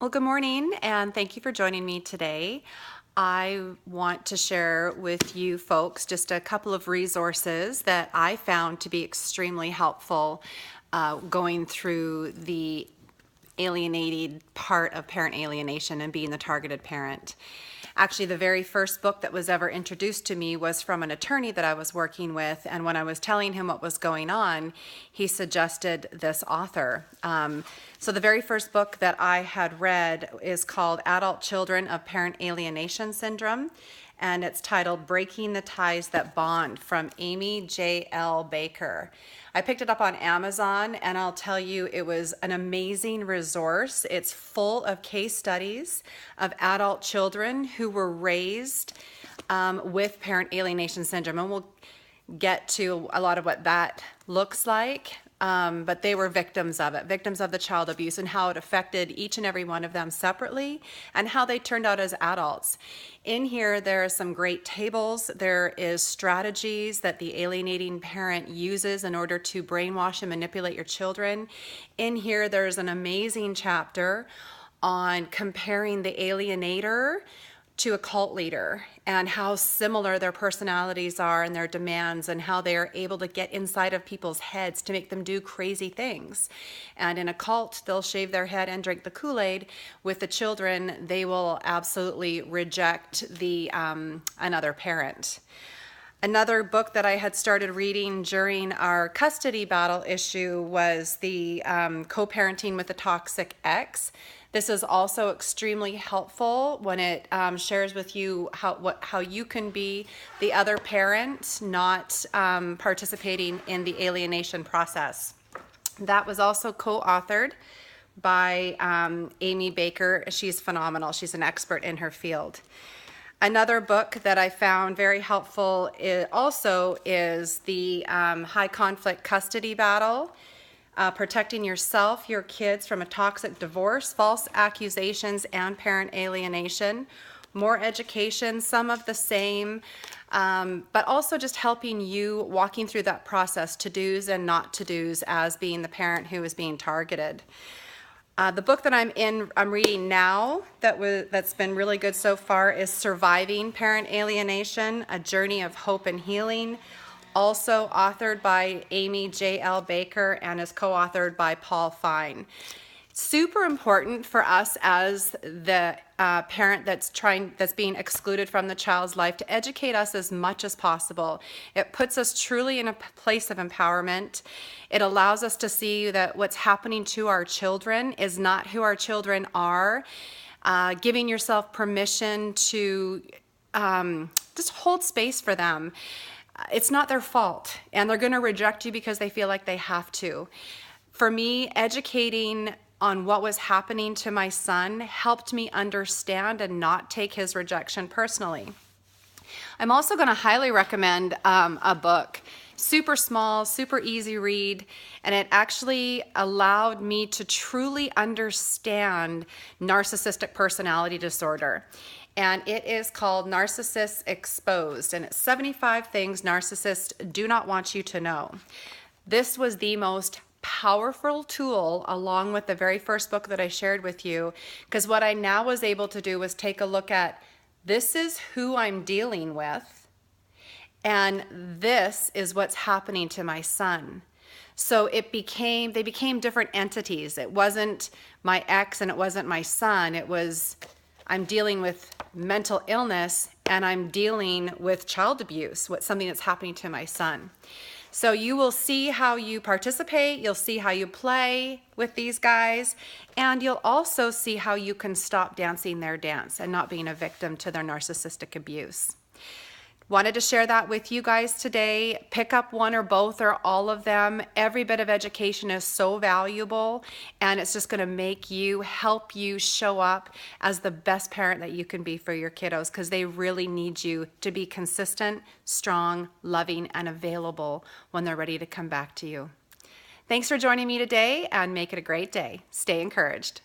Well, good morning, and thank you for joining me today. I want to share with you folks just a couple of resources that I found to be extremely helpful going through the alienated part of parent alienation and being the targeted parent. Actually, the very first book that was ever introduced to me was from an attorney that I was working with, and when I was telling him what was going on, he suggested this author. So the very first book that I had read is called Adult Children of Parent Alienation Syndrome, and it's titled Breaking the Ties That Bond from Amy J.L. Baker. I picked it up on Amazon, and I'll tell you, it was an amazing resource. It's full of case studies of adult children who were raised with parent alienation syndrome, and we'll get to a lot of what that looks like. But they were victims of it, victims of the child abuse, and how it affected each and every one of them separately, and how they turned out as adults. In here, there are some great tables. There is strategies that the alienating parent uses in order to brainwash and manipulate your children. In here, there's an amazing chapter on comparing the alienator to a cult leader and how similar their personalities are and their demands, and how they are able to get inside of people's heads to make them do crazy things. And in a cult, they'll shave their head and drink the Kool-Aid. With the children, they will absolutely reject the another parent. Another book that I had started reading during our custody battle issue was the Co-Parenting with a Toxic Ex. This is also extremely helpful when it shares with you how you can be the other parent, not participating in the alienation process. That was also co-authored by Amy Baker. She's phenomenal. She's an expert in her field. Another book that I found very helpful also is the High Conflict Custody Battle. Protecting yourself, your kids from a toxic divorce, false accusations, and parent alienation. More education, some of the same, but also just helping you walking through that process, to-dos and not to-dos, as being the parent who is being targeted. The book that I'm reading now that's been really good so far is Surviving Parent Alienation, A Journey of Hope and Healing. Also authored by Amy J.L. Baker and is co-authored by Paul Fine. Super important for us as the parent that's being excluded from the child's life to educate us as much as possible. It puts us truly in a place of empowerment. It allows us to see that what's happening to our children is not who our children are. Giving yourself permission to just hold space for them. It's not their fault, and they're going to reject you because they feel like they have to. For me, educating on what was happening to my son helped me understand and not take his rejection personally. I'm also going to highly recommend a book. Super small, super easy read, and it actually allowed me to truly understand narcissistic personality disorder. And it is called Narcissists Exposed, and it's 75 things narcissists do not want you to know. This was the most powerful tool, along with the very first book that I shared with you, because what I now was able to do was take a look at, this is who I'm dealing with, and this is what's happening to my son. So they became different entities. It wasn't my ex and it wasn't my son. It was, I'm dealing with mental illness and I'm dealing with child abuse, something that's happening to my son. So you will see how you participate, you'll see how you play with these guys, and you'll also see how you can stop dancing their dance and not being a victim to their narcissistic abuse. Wanted to share that with you guys today. Pick up one or both or all of them. Every bit of education is so valuable, and it's just going to help you show up as the best parent that you can be for your kiddos, because they really need you to be consistent, strong, loving, and available when they're ready to come back to you. Thanks for joining me today, and make it a great day. Stay encouraged.